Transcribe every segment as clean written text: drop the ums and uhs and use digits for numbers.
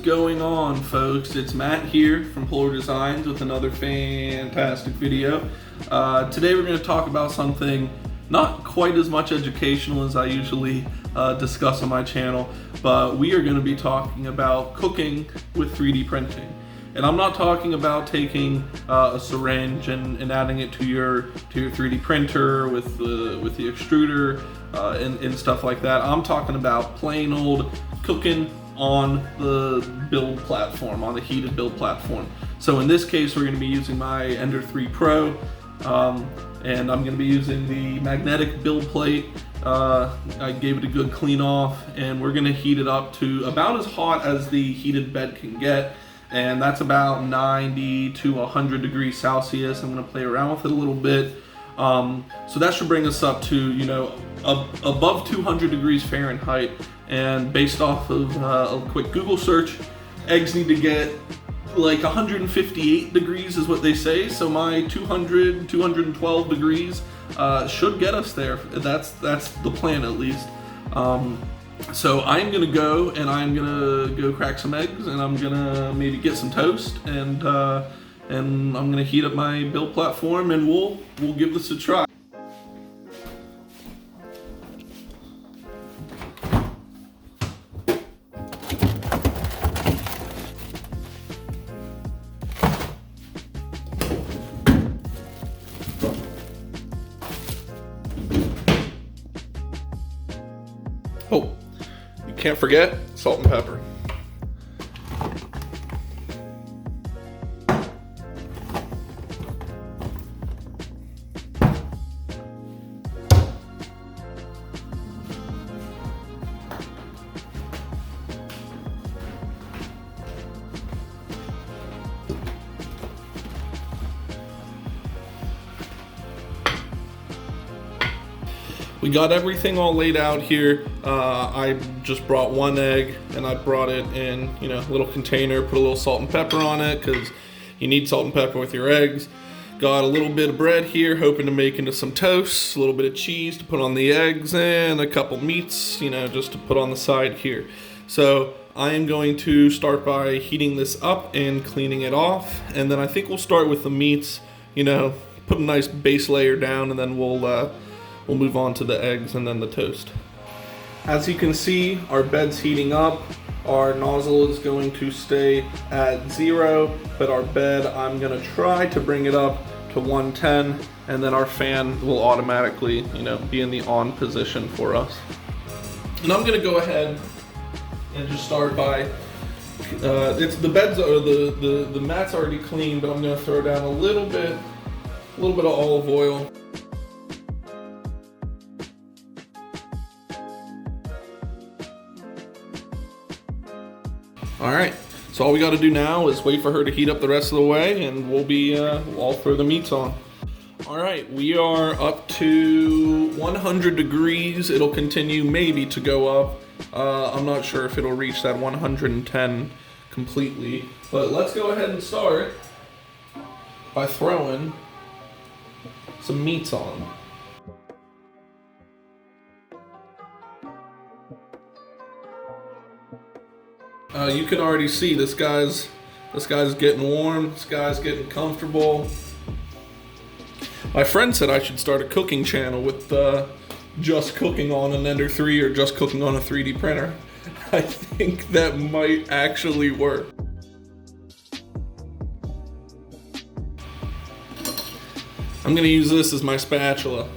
going on, folks? It's Matt here from Polar Designs with another fantastic video. Today we're going to talk about something not quite as much educational as I usually discuss on my channel, but we are going to be talking about cooking with 3D printing. And I'm not talking about taking a syringe and adding it to your 3D printer with the extruder and stuff like that. I'm talking about plain old cooking on the build platform, on the heated build platform. So in this case, we're going to be using my Ender 3 Pro, and I'm going to be using the magnetic build plate. I gave it a good clean off, and we're going to heat it up to about as hot as the heated bed can get, and that's about 90 to 100 degrees Celsius. I'm going to play around with it a little bit. So that should bring us up to, above 200 degrees Fahrenheit. And based off of a quick Google search, eggs need to get like 158 degrees is what they say. So my 212 degrees should get us there. That's the plan, at least. So I'm gonna go and I'm gonna go crack some eggs, and I'm gonna maybe get some toast, and I'm gonna heat up my build platform, and we'll give this a try. Oh, you can't forget salt and pepper. We got everything all laid out here. I just brought one egg, and I brought it in, a little container, put a little salt and pepper on it, because you need salt and pepper with your eggs. Got a little bit of bread here, hoping to make into some toast, a little bit of cheese to put on the eggs, and a couple meats, just to put on the side here. So I am going to start by heating this up and cleaning it off, and then I think we'll start with the meats, put a nice base layer down, and then we'll move on to the eggs and then the toast. As you can see, our bed's heating up. Our nozzle is going to stay at 0, but our bed, I'm gonna try to bring it up to 110, and then our fan will automatically, be in the on position for us. And I'm gonna go ahead and just start by, the mat's already clean, but I'm gonna throw down a little bit of olive oil. All right, so all we got to do now is wait for her to heat up the rest of the way, and I'll throw the meats on. All right, we are up to 100 degrees. It'll continue maybe to go up. I'm not sure if it'll reach that 110 completely, but let's go ahead and start by throwing some meats on. You can already see this guy's getting warm. This guy's getting comfortable. My friend said I should start a cooking channel with just cooking on an Ender 3 or just cooking on a 3D printer. I think that might actually work. I'm gonna use this as my spatula.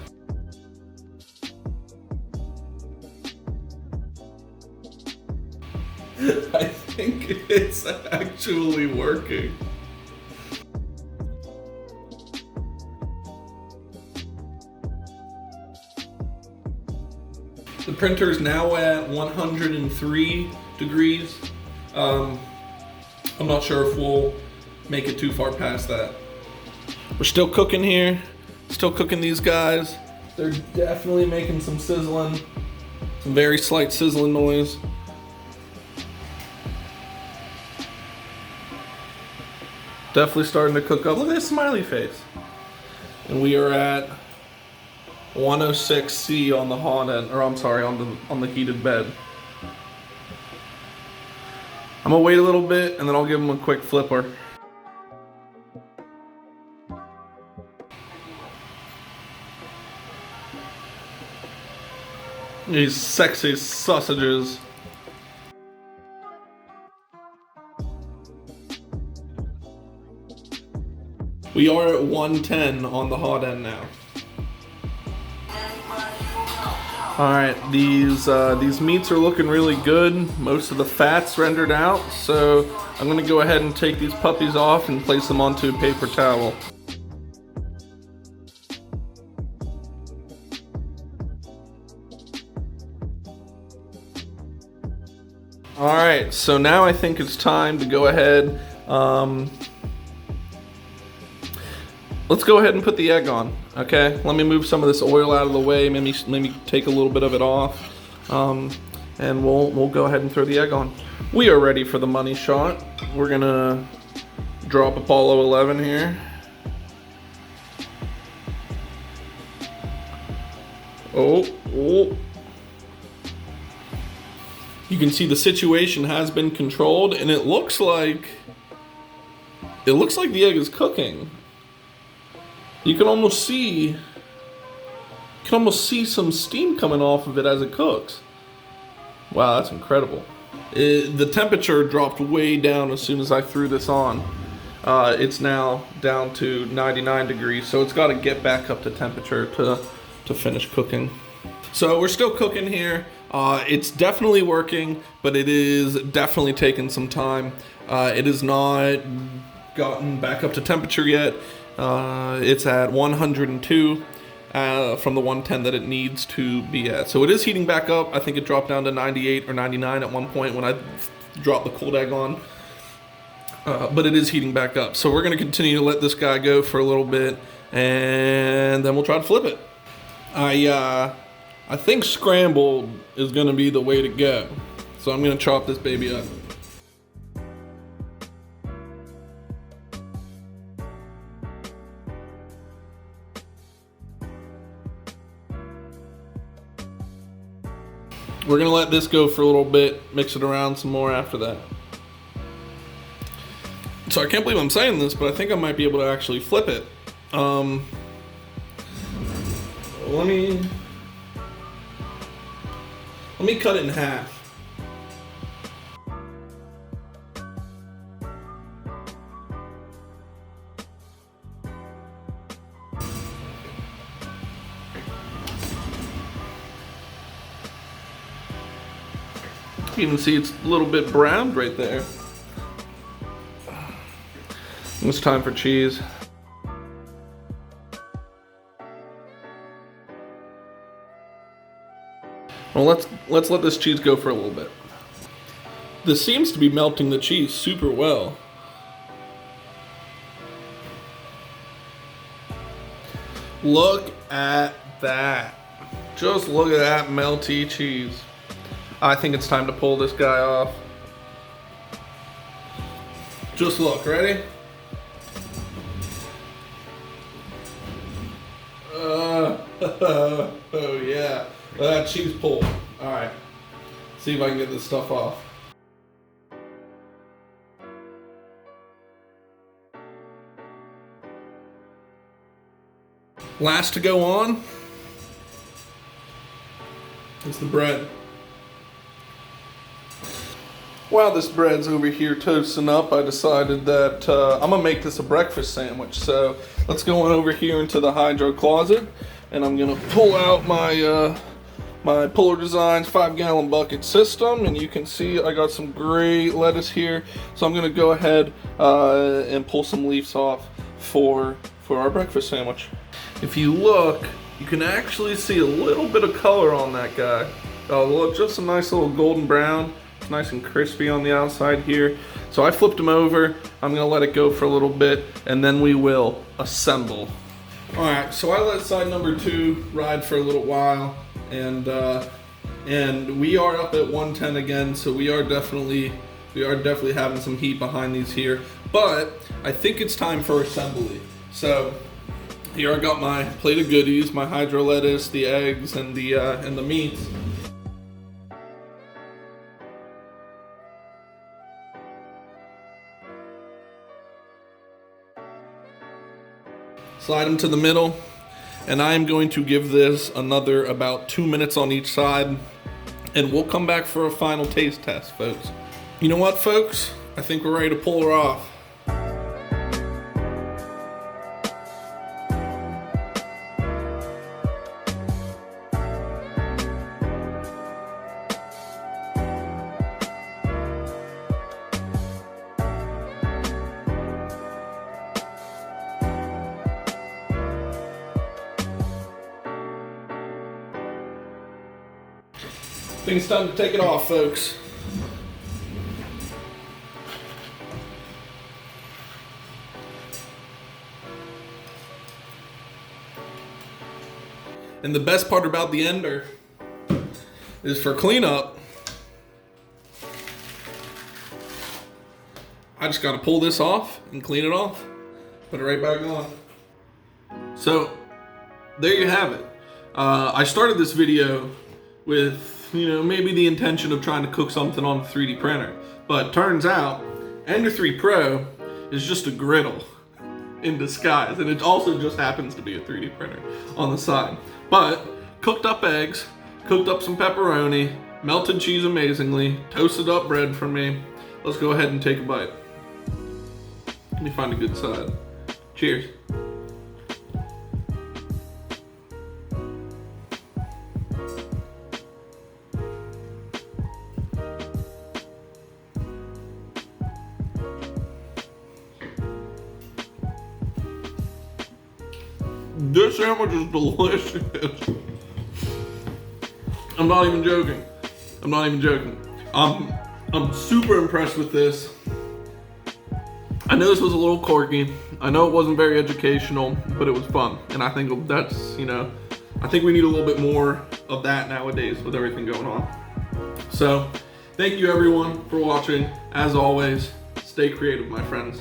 I think it's actually working. The printer's now at 103 degrees. I'm not sure if we'll make it too far past that. We're still cooking here, still cooking these guys. They're definitely making some sizzling, some very slight sizzling noise. Definitely starting to cook up. Look at this smiley face. And we are at 106C on the hot end, or I'm sorry, on the heated bed. I'm gonna wait a little bit and then I'll give them a quick flipper. These sexy sausages. We are at 110 on the hot end now. All right, these meats are looking really good. Most of the fat's rendered out, so I'm gonna go ahead and take these puppies off and place them onto a paper towel. All right, so now I think it's time to go ahead. Let's go ahead and put the egg on, okay? Let me move some of this oil out of the way, maybe take a little bit of it off, and we'll go ahead and throw the egg on. We are ready for the money shot. We're gonna drop Apollo 11 here. Oh. You can see the situation has been controlled, and it looks like the egg is cooking. You can almost see some steam coming off of it as it cooks. Wow, that's incredible. The temperature dropped way down as soon as I threw this on. It's now down to 99 degrees, so it's got to get back up to temperature to finish cooking. So we're still cooking here. It's definitely working, but it is definitely taking some time. It has not gotten back up to temperature yet. It's at 102 from the 110 that it needs to be at. So it is heating back up. I think it dropped down to 98 or 99 at one point when I dropped the cold egg on. But it is heating back up. So we're going to continue to let this guy go for a little bit, and then we'll try to flip it. I think scrambled is going to be the way to go. So I'm going to chop this baby up. We're gonna let this go for a little bit, mix it around some more after that. So I can't believe I'm saying this, but I think I might be able to actually flip it. Let me cut it in half. You can see it's a little bit browned right there. It's time for cheese. Well, let's let this cheese go for a little bit. This seems to be melting the cheese super well. Look at that. Just look at that melty cheese. I think it's time to pull this guy off. Just look, ready? Oh yeah, that cheese pull. All right, see if I can get this stuff off. Last to go on is the bread. While this bread's over here toasting up, I decided that I'm gonna make this a breakfast sandwich. So let's go on over here into the hydro closet, and I'm gonna pull out my my Polar Designs 5-gallon bucket system, and you can see I got some great lettuce here. So I'm gonna go ahead and pull some leaves off for our breakfast sandwich. If you look, you can actually see a little bit of color on that guy. Look, just a nice little golden brown. It's nice and crispy on the outside here. So I flipped them over. I'm gonna let it go for a little bit, and then we will assemble. All right, so I let side number 2 ride for a little while, and we are up at 110 again. So we are definitely having some heat behind these here. But I think it's time for assembly. So here I got my plate of goodies, my hydro lettuce, the eggs, and the meats. slide them to the middle, and I am going to give this another about 2 minutes on each side, and we'll come back for a final taste test, folks. You know what, folks? I think we're ready to pull her off. I think it's time to take it off, folks. And the best part about the ender is for cleanup, I just gotta pull this off and clean it off. Put it right back on. So, there you have it. I started this video with, maybe the intention of trying to cook something on a 3D printer. But turns out, Ender 3 Pro is just a griddle in disguise. And it also just happens to be a 3D printer on the side. But, cooked up eggs, cooked up some pepperoni, melted cheese amazingly, toasted up bread for me. Let's go ahead and take a bite. Let me find a good side. Cheers. This sandwich is delicious. I'm not even joking. I'm super impressed with this. I know this was a little quirky. I know it wasn't very educational, but it was fun. And I think that's, I think we need a little bit more of that nowadays with everything going on. So, thank you everyone for watching. As always, stay creative, my friends.